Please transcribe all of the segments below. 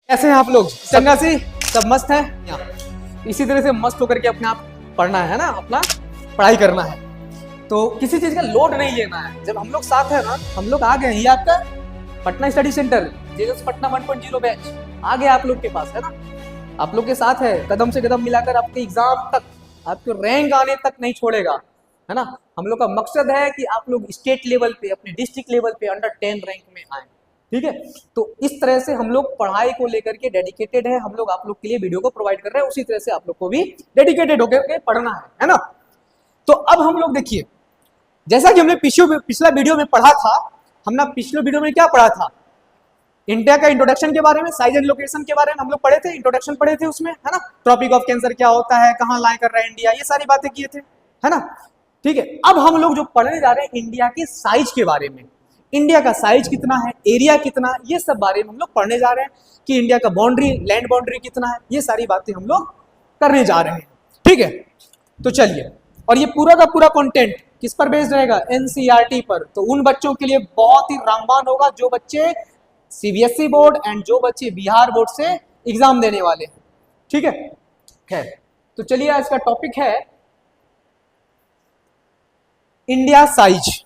कैसे हैं आप लोग? चंगा सी सब मस्त है। इसी तरह से मस्त होकर के अपने आप पढ़ना है ना, अपना पढ़ाई करना है। तो किसी चीज का लोड नहीं लेना है। जब हम लोग साथ है ना, हम लोग आ गए, ये आपका Patna study centre JS Patna 1.0 batch आ गया आप लोग के पास है ना। आप लोग के साथ है, कदम से कदम मिलाकर आपके एग्जाम तक, आपके रैंक आने तक नहीं छोड़ेगा है ना। हम लोग का मकसद है कि आप लोग स्टेट लेवल पे, अपने डिस्ट्रिक्ट लेवल पे अंडर 10 रैंक में आए, ठीक है। तो इस तरह से हम लोग पढ़ाई को लेकर के डेडिकेटेड है। हम लोग आप लोग के लिए वीडियो को प्रोवाइड कर रहे हैं, उसी तरह से आप लोग को भी डेडिकेटेड होकर के पढ़ना है ना। तो अब हम लोग देखिए, जैसा कि हमने पिछला वीडियो में पढ़ा था, हमने पिछले वीडियो में क्या पढ़ा था, इंडिया का इंट्रोडक्शन के बारे में, साइज एंड लोकेशन के बारे में हम लोग पढ़े थे, इंट्रोडक्शन पढ़े थे उसमें है ना। ट्रॉपिक ऑफ कैंसर क्या होता है, कहाँ लाई कर रहा है इंडिया, ये सारी बातें किए थे है ना। ठीक है, अब हम लोग जो पढ़ने जा रहे हैं इंडिया के साइज के बारे में, इंडिया का साइज कितना है, एरिया कितना, ये सब बारे में हम लोग पढ़ने जा रहे हैं कि इंडिया का बाउंड्री, लैंड बाउंड्री कितना है, ये सारी बातें हम लोग करने जा रहे हैं, ठीक है। तो चलिए, और ये पूरा का पूरा कंटेंट किस पर बेस्ड रहेगा, एनसीईआरटी पर। तो उन बच्चों के लिए बहुत ही रामबाण होगा जो बच्चे सीबीएसई बोर्ड एंड जो बच्चे बिहार बोर्ड से एग्जाम देने वाले हैं, ठीक है। खैर, तो चलिए आज का टॉपिक है इंडिया साइज।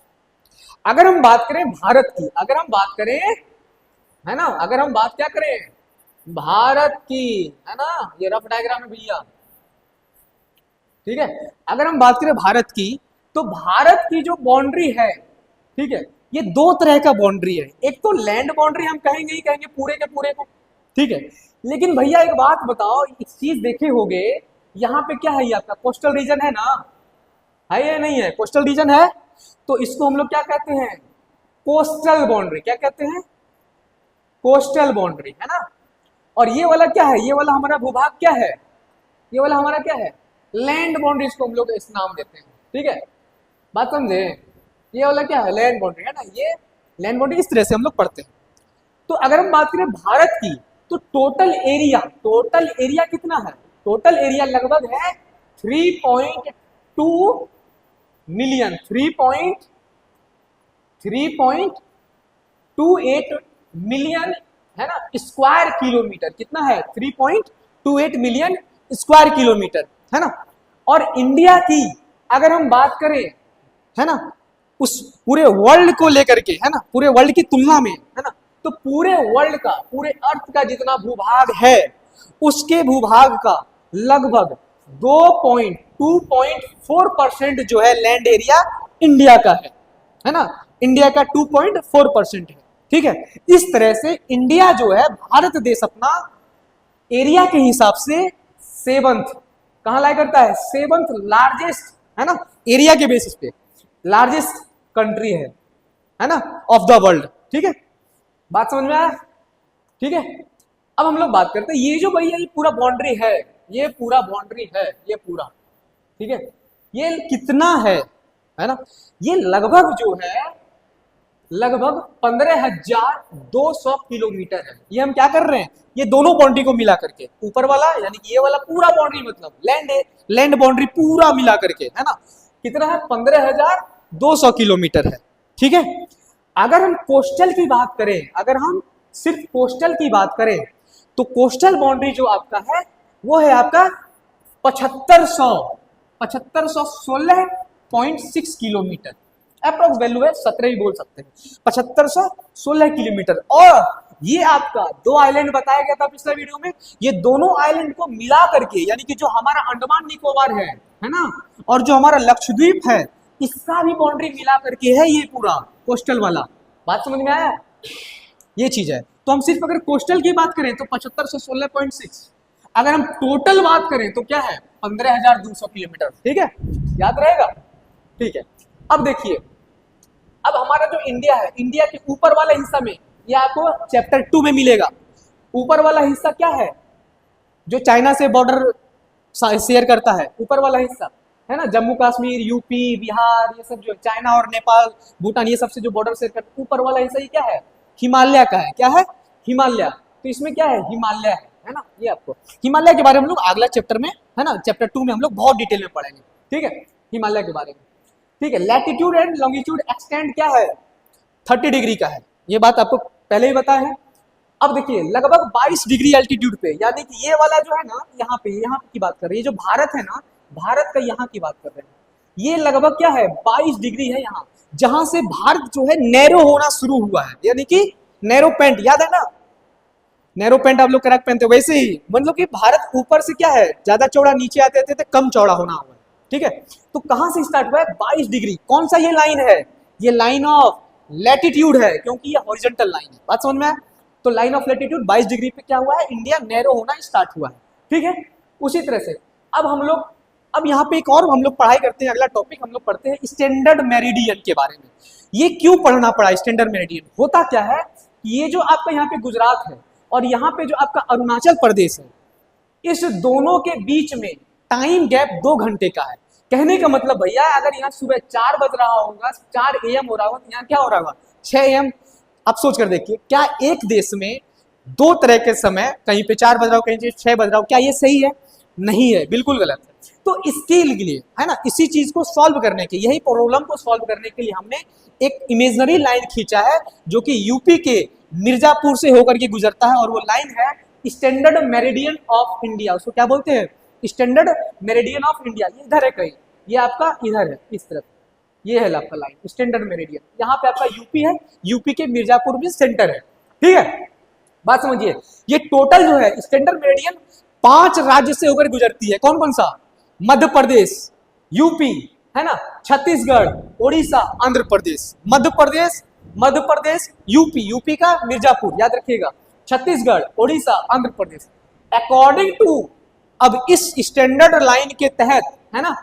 अगर हम बात करें भारत की, अगर हम बात करें है ना, अगर हम बात क्या करें भारत की है ना, ये रफ डायग्राम है भैया, ठीक है। अगर हम बात करें भारत की, तो भारत की जो बाउंड्री है, ठीक है, ये दो तरह का बाउंड्री है। एक तो लैंड बाउंड्री हम कहेंगे ही कहेंगे पूरे के पूरे को, ठीक है। लेकिन भैया एक बात बताओ, एक चीज देखे होगे, यहाँ पे क्या है, ये आपका कोस्टल रीजन है ना, है या नहीं है, कोस्टल रीजन है। तो इसको हम लोग क्या कहते हैं, कोस्टल बाउंड्री। क्या कहते हैं, कोस्टल बाउंड्री है ना। और ये वाला क्या है, ये वाला हमारा भूभाग क्या है, ये वाला हमारा क्या है, लैंड बाउंड्रीज को हम लोग इस नाम देते हैं, ठीक है। बात समझे, ये वाला क्या है, लैंड बाउंड्री है ना, ये लैंड बाउंड्री इस तरह से हम लोग पढ़ते हैं। तो अगर हम बात करें भारत की, तो टोटल एरिया कितना है, टोटल एरिया लगभग है 3.2 मिलियन, 3.28 मिलियन है ना, स्क्वायर किलोमीटर। कितना है, 3.28 मिलियन स्क्वायर किलोमीटर है ना। और इंडिया की अगर हम बात करें है ना, उस पूरे वर्ल्ड को लेकर के है ना, पूरे वर्ल्ड की तुलना में है ना, तो पूरे वर्ल्ड का, पूरे अर्थ का जितना भूभाग है, उसके भूभाग का लगभग 2.4% जो है लैंड एरिया इंडिया का है ना। इंडिया का 2.4% है, ठीक है। इस तरह से इंडिया जो है, भारत देश अपना एरिया के हिसाब से 7th कहां लाया करता है, 7th लार्जेस्ट है ना, एरिया के बेसिस पे लार्जेस्ट कंट्री है ना, ऑफ द वर्ल्ड, ठीक है। बात समझ में आया, ठीक है। अब हम लोग बात करते हैं, ये जो भैया ये पूरा बाउंड्री है, ये पूरा बाउंड्री है, ये पूरा, ठीक है, ये कितना है ना, ये लगभग जो है लगभग 15,200 किलोमीटर है। ये हम क्या कर रहे हैं, ये दोनों बाउंड्री को मिला करके, ऊपर वाला यानी कि ये वाला पूरा बाउंड्री, मतलब लैंड बाउंड्री पूरा मिला करके है ना, कितना है, 15,200 किलोमीटर है, ठीक है। अगर हम कोस्टल की बात करें, अगर हम सिर्फ कोस्टल की बात करें, तो कोस्टल बाउंड्री जो आपका है वो है आपका 7516.6 किलोमीटर, अप्रोक्स वैल्यू है 17 ही बोल सकते हैं, 7516 किलोमीटर। और ये आपका दो आइलैंड बताया गया था पिछले वीडियो में, ये दोनों आइलैंड को मिला करके, यानी कि जो हमारा अंडमान निकोबार है ना, और जो हमारा लक्षद्वीप है, इसका भी बाउंड्री मिला करके है ये पूरा कोस्टल वाला। बात समझ में आया, ये चीज है। तो हम सिर्फ अगर कोस्टल की बात करें तो 7516.6, अगर हम टोटल बात करें तो क्या है, 15,200 किलोमीटर, ठीक है, याद रहेगा, ठीक है। अब देखिए, अब हमारा जो इंडिया है, इंडिया के ऊपर वाला हिस्सा में, ये आपको चैप्टर 2 में मिलेगा। ऊपर वाला हिस्सा क्या है, जो चाइना से बॉर्डर शेयर करता है, ऊपर वाला हिस्सा है ना, जम्मू कश्मीर, यूपी, बिहार, ये सब जो चाइना और नेपाल, भूटान, ये सबसे जो बॉर्डर शेयर करता है, ऊपर वाला हिस्सा ये क्या है, हिमालय का है। क्या है, हिमालय। तो इसमें क्या है, हिमालय है ना। ये आपको हिमालय के बारे में हम लोग अगला चैप्टर में है ना, चैप्टर 2 में हम लोग बहुत डिटेल में पढ़ेंगे, ठीक है, हिमालय के बारे में, ठीक है। लैटिट्यूड एंड लॉन्गिट्यूड एक्सटेंड क्या है, 30 डिग्री का है, ये बात आपको पहले ही बताया है। अब देखिए लगभग 22 डिग्री एल्टीट्यूड पे, यानी कि ये वाला जो है ना, यहाँ पे की बात कर रही है, जो भारत है ना, भारत का यहाँ की बात कर रहे हैं, ये लगभग क्या है 22 डिग्री है यहाँ, जहां से भारत जो है नैरो होना शुरू हुआ है, यानी कि नैरो पेंट, याद है ना, नैरो पेंट आप लोग करेक्ट पहनते हो, वैसे ही मतलब कि भारत ऊपर से क्या है ज्यादा चौड़ा, नीचे आते आते थे कम चौड़ा होना हुआ है, ठीक है। तो कहां से स्टार्ट हुआ है 22 डिग्री, कौन सा ये लाइन है, ये लाइन ऑफ लैटिट्यूड है, क्योंकि ये हॉरिजॉन्टल लाइन है, बात समझ में आया। तो लाइन ऑफ लैटिट्यूड 22 डिग्री पे क्या हुआ है, इंडिया नैरो होना स्टार्ट हुआ है, ठीक है। उसी तरह से अब हम लोग, अब यहाँ पे एक और हम लोग पढ़ाई करते हैं, अगला टॉपिक हम लोग पढ़ते हैं स्टैंडर्ड मेरिडियन के बारे में। ये क्यों पढ़ना पड़ा स्टैंडर्ड मेरिडियन, होता क्या है, ये जो आपका यहाँ पे गुजरात है और यहाँ पे जो आपका अरुणाचल प्रदेश है, इस दोनों के बीच में टाइम गैप 2 घंटे का है। कहने का मतलब भैया, अगर यहाँ सुबह 4 बज रहा होगा, 4 AM हो रहा होगा, तो यहाँ क्या हो रहा होगा 6 AM। आप सोच कर देखिए, क्या एक देश में 2 तरह के समय, कहीं पे 4 बज रहा हो, कहीं पे 6 बज रहा हो, क्या ये सही है, नहीं है, बिल्कुल गलत है। तो इसके लिए है ना, इसी चीज को सॉल्व करने के, यही प्रॉब्लम को सॉल्व करने के लिए हमने एक इमेजिनरी लाइन खींचा है, जो कि यूपी के मिर्जापुर से होकर के गुजरता है, और वो लाइन है स्टैंडर्ड मेरिडियन ऑफ इंडिया। उसको क्या बोलते हैं, स्टैंडर्ड मेरिडियन ऑफ इंडिया। ये इधर है कहीं, ये आपका इधर है, इस तरफ, ये है आपका लाइन स्टैंडर्ड मेरिडियन। यहाँ पे आपका यूपी है, यूपी के मिर्जापुर में सेंटर है, ठीक है। बात समझिए, ये टोटल जो है स्टैंडर्ड मेरिडियन 5 राज्य से होकर गुजरती है। कौन कौन सा, मध्य प्रदेश, यूपी, है ना, छत्तीसगढ़, उड़ीसा, आंध्र प्रदेश, मध्य प्रदेश, यूपी, यूपी का मिर्जापुर याद रखिएगा, छत्तीसगढ़, उड़ीसा, आंध्र प्रदेश। अकॉर्डिंग टू, अब इस स्टैंडर्ड लाइन के तहत है ना,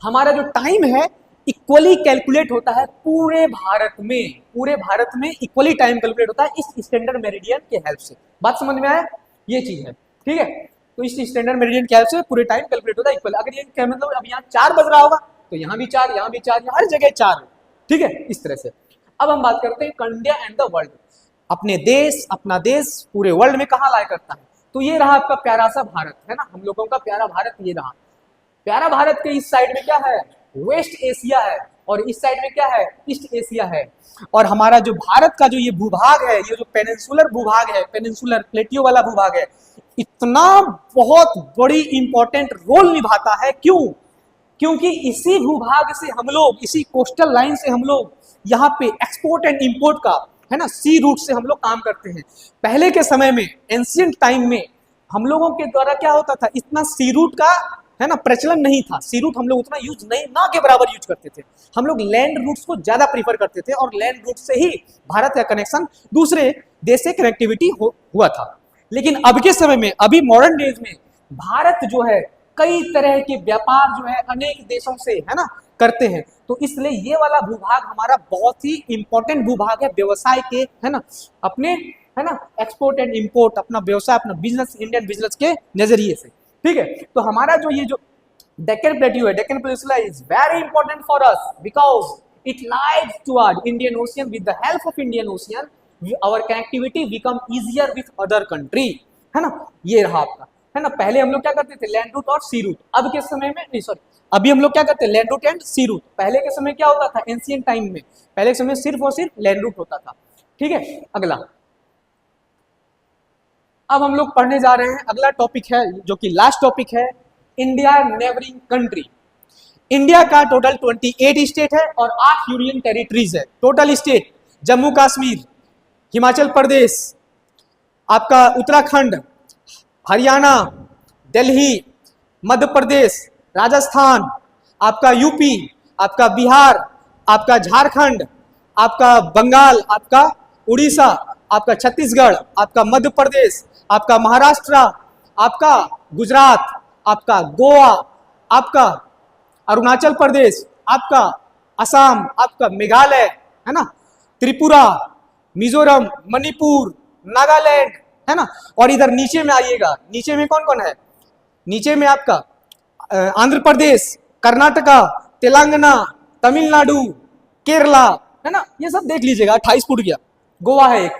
हमारा जो टाइम है इक्वली कैलकुलेट होता है पूरे भारत में इक्वली टाइम कैलकुलेट होता है इस स्टैंडर्ड मेरिडियन के हेल्प से। बात समझ में आया, ये चीज है, ठीक है। तो इस स्टैंडर्ड मेरिडियन के हेल्प से पूरे टाइम कैलकुलेट होता है इक्वल। अगर ये क्या मतलब, अब यहाँ 4 बज रहा होगा तो यहाँ भी 4, यहाँ भी 4, हर जगह 4 है, ठीक है, इस तरह से। अब हम बात करते हैं इंडिया एंड द वर्ल्ड, अपने देश, अपना देश पूरे वर्ल्ड में कहाँ लाया करता है। तो ये रहा आपका प्यारा सा भारत, है ना, हम लोगों का प्यारा भारत, ये रहा प्यारा भारत। के इस साइड में क्या है, वेस्ट एशिया है, और इस साइड में क्या है, ईस्ट एशिया है। और हमारा जो भारत का जो ये भूभाग है, ये जो पेनिनसुलर भूभाग है, पेनिनसुलर प्लेटियो वाला भूभाग है, इतना बहुत बड़ी इंपॉर्टेंट रोल निभाता है। क्यों, क्योंकि इसी भूभाग से हम लोग, इसी कोस्टल लाइन से हम लोग यहाँ पे एक्सपोर्ट एंड इंपोर्ट का, है ना, सी रूट से हम लोग काम करते हैं। पहले के समय में, एंशियंट टाइम में, हम लोगों के द्वारा क्या होता था, इतना सी रूट का, है ना, प्रचलन नहीं था। सी रूट हम लोग उतना यूज नहीं, ना के बराबर यूज करते थे। हम लोग लैंड रूट्स को ज्यादा प्रीफर करते थे, और लैंड रूट से ही भारत का कनेक्शन दूसरे देश से कनेक्टिविटी हुआ था। लेकिन अब के समय में, अभी मॉडर्न डेज में, भारत जो है कई तरह के व्यापार जो है अनेक देशों से, है ना, करते हैं। तो इसलिए ये वाला भूभाग हमारा बहुत ही इंपॉर्टेंट भूभाग है व्यवसाय के, है ना, अपने, है ना, एक्सपोर्ट एंड इंपोर्ट, अपना व्यवसाय, अपना बिजनेस, इंडियन बिजनेस के नजरिए से, ठीक है। तो हमारा जो ये जो डेक्कन प्लेट्यू है, Deccan peninsula is very important for us because it lies toward Indian Ocean. With the help of Indian Ocean our connectivity become easier with other country, है ना। ये रहा आपका, है ना। पहले हम लोग क्या करते थे, लैंड रूट और सी रूट। अब के समय में नहीं, सॉरी, अभी हम लोग क्या करते हैं, land route and sea route. पहले के समय क्या होता था, एंशिएंट टाइम में, पहले के समय सिर्फ और सिर्फ लैंड रूट होता था, ठीक है। अगला, अब हम लोग पढ़ने जा रहे हैं, अगला टॉपिक है जो कि लास्ट टॉपिक है, इंडिया नेबरिंग कंट्री। इंडिया का टोटल 28 स्टेट है और 8 यूनियन टेरिटरीज है। टोटल स्टेट जम्मू कश्मीर, हिमाचल प्रदेश, आपका उत्तराखंड, हरियाणा, दिल्ली, मध्य प्रदेश, राजस्थान, आपका यूपी, आपका बिहार, आपका झारखंड, आपका बंगाल, आपका उड़ीसा, आपका छत्तीसगढ़, आपका मध्य प्रदेश, आपका महाराष्ट्र, आपका गुजरात, आपका गोवा, आपका अरुणाचल प्रदेश, आपका असम, आपका मेघालय, है ना, त्रिपुरा, मिजोरम, मणिपुर, नागालैंड, है ना। और इधर नीचे में आइएगा, नीचे में कौन कौन है, नीचे में आपका आंध्र प्रदेश, कर्नाटका, तेलंगाना, तमिलनाडु, केरला, है ना। ये सब देख लीजिएगा, 28 फुट गया। गोवा है एक,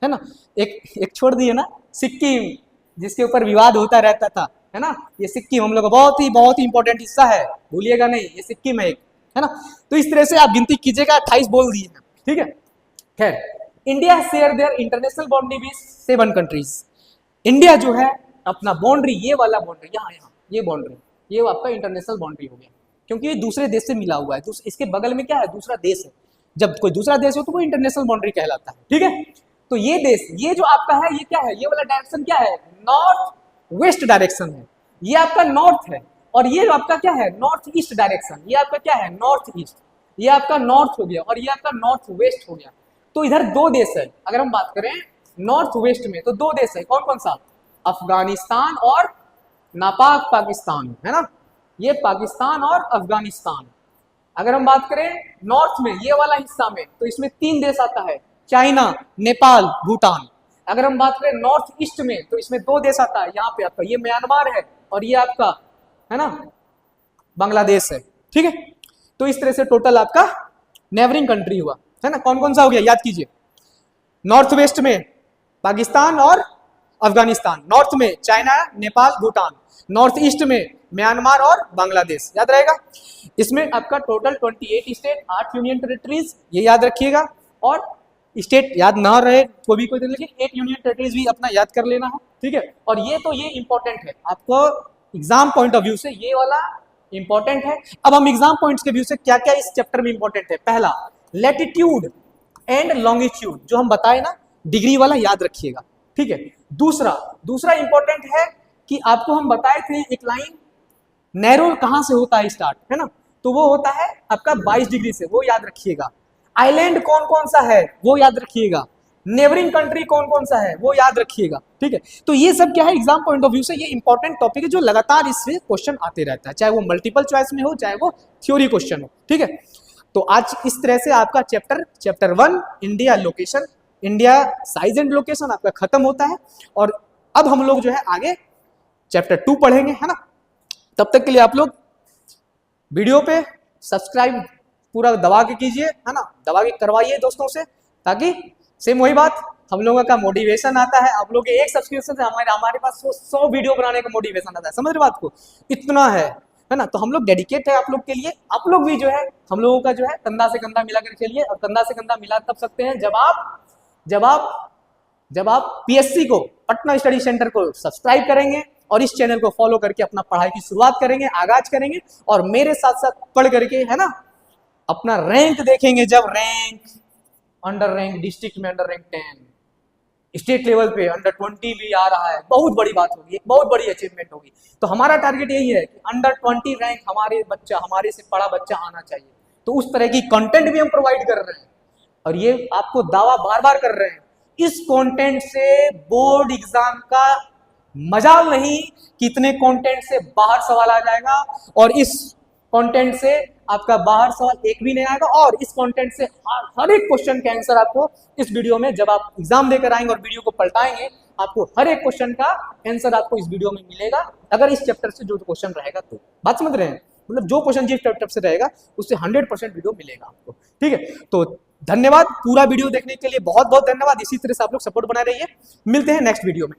है ना, एक छोड़ दिए ना, सिक्किम, जिसके ऊपर विवाद होता रहता था, है ना। ये सिक्किम हम लोग का बहुत ही इंपॉर्टेंट हिस्सा है, भूलिएगा नहीं, ये सिक्किम है एक, है ना। तो इस तरह से आप गिनती कीजिएगा, 28 बोल दिए, ठीक है। खैर, India share their international boundary with 7 countries. India जो है अपना बाउंड्री, ये वाला बाउंड्री यहाँ ये बाउंड्री, ये आपका इंटरनेशनल बाउंड्री हो गया, क्योंकि ये दूसरे देश से मिला हुआ है। इसके बगल में क्या है, दूसरा देश है। जब कोई दूसरा देश हो तो वो इंटरनेशनल बाउंड्री कहलाता है, ठीक है। तो ये देश, ये जो आपका है, ये क्या है, ये वाला डायरेक्शन क्या है, नॉर्थ वेस्ट डायरेक्शन है, ये आपका नॉर्थ है। और ये आपका क्या है, नॉर्थ ईस्ट डायरेक्शन, ये आपका क्या है, नॉर्थ ईस्ट, ये आपका नॉर्थ हो गया, और ये आपका नॉर्थ वेस्ट हो गया। तो इधर 2 देश है, अगर हम बात करें नॉर्थ वेस्ट में तो 2 देश है, कौन कौन सा, अफगानिस्तान और नापाक पाकिस्तान, है ना, ये पाकिस्तान और अफगानिस्तान। अगर हम बात करें नॉर्थ में, ये वाला हिस्सा में, तो इसमें 3 देश आता है, चाइना, नेपाल, भूटान। अगर हम बात करें नॉर्थ ईस्ट में तो इसमें 2 देश आता है, यहाँ पे आपका ये म्यांमार है और ये आपका है ना बांग्लादेश है, ठीक है। तो इस तरह से टोटल आपका नेबरिंग कंट्री हुआ, है ना। कौन कौन सा हो गया, याद कीजिए, नॉर्थ वेस्ट में पाकिस्तान और अफगानिस्तान, नॉर्थ में China, Nepal, Bhutan, north east में म्यांमार और बांग्लादेश, याद रहेगा। इसमें आपका टोटल 28 स्टेट, 8 यूनियन टेरिटरीज, ये याद रखिएगा। और स्टेट याद ना रहे तो भी कोई दिक्कत नहीं, 8 यूनियन टेरिटरीज भी अपना याद कर लेना है, ठीक है। और ये तो ये इंपॉर्टेंट है आपको एग्जाम पॉइंट ऑफ व्यू से, ये वाला इंपॉर्टेंट है। अब हम एग्जाम पॉइंट्स के व्यू से क्या क्या इस चैप्टर में इंपॉर्टेंट है। पहला, लैटिट्यूड एंड लॉन्गिट्यूड, जो हम बताए ना डिग्री वाला, याद रखिएगा, ठीक है। दूसरा इंपॉर्टेंट है कि आपको हम बताए थे एक लाइन नैरो कहां से होता है स्टार्ट, है ना, तो वो होता है आपका 22 डिग्री से, वो याद रखिएगा। आइलैंड कौन कौन सा है वो याद रखिएगा। नेबरिंग कंट्री कौन कौन सा है वो याद रखिएगा, ठीक है। तो ये सब क्या है एग्जाम पॉइंट ऑफ व्यू से, ये इंपॉर्टेंट टॉपिक है जो लगातार इससे क्वेश्चन आते रहता है, चाहे वो मल्टीपल चॉइस में हो, चाहे वो थ्योरी क्वेश्चन हो, ठीक है। तो आज इस तरह से आपका chapter 1 India location, India size and location आपका खत्म होता है। और अब हम लोग जो है आगे चैप्टर 2 पढ़ेंगे, है ना। तब तक के लिए आप लोग वीडियो पे सब्सक्राइब पूरा दबा के कीजिए, है ना, दबा के करवाइए दोस्तों से, ताकि सेम वही बात, हम लोगों का मोटिवेशन आता है। आप लोग के एक सब्सक्रिप्शन से हमारे पास 100 वीडियो बनाने का मोटिवेशन आता है, समझ रहे बात को, इतना है ना। तो हम लोग डेडिकेट है आप लोग के लिए। आप लोग भी जो है हम लोगों का जो है कंधा से कंधा मिलाकर चलिए, और कंधा से कंधा मिला तब सकते हैं जब आप पीएससी को, पटना स्टडी सेंटर को सब्सक्राइब करेंगे और इस चैनल को फॉलो करके अपना पढ़ाई की शुरुआत करेंगे, आगाज करेंगे, और मेरे साथ साथ पढ़ करके, है ना, अपना रैंक देखेंगे। जब रैंक अंडर रैंक डिस्ट्रिक्ट में अंडर रैंक 10, स्टेट लेवल पे अंडर 20 भी आ रहा है, बहुत बड़ी बात होगी, एक बहुत बड़ी अचीवमेंट होगी। तो हमारा टारगेट यही है कि अंडर 20 रैंक हमारे से बड़ा बच्चा आना चाहिए। तो उस तरह की कंटेंट भी हम प्रोवाइड कर रहे हैं, और ये आपको दावा बार बार कर रहे हैं, इस कंटेंट से बोर्ड एग्जाम का मजाल नहीं, कितने कंटेंट से बाहर सवाल आ जाएगा, और इस कंटेंट से आपका बाहर सवाल एक भी नहीं आएगा। और इस कंटेंट से हर एक क्वेश्चन का आंसर आपको इस वीडियो में, जब आप एग्जाम देकर आएंगे और वीडियो को पलटाएंगे, आपको हर एक क्वेश्चन का आंसर आपको इस वीडियो में मिलेगा, अगर इस चैप्टर से जो क्वेश्चन रहेगा तो। बात समझ रहे हैं, मतलब जो क्वेश्चन जिस चैप्टर से रहेगा उससे 100% वीडियो मिलेगा आपको, ठीक है। तो धन्यवाद, पूरा वीडियो देखने के लिए बहुत बहुत धन्यवाद। इसी तरह से आप लोग सपोर्ट बनाए रहिए, मिलते हैं नेक्स्ट वीडियो में।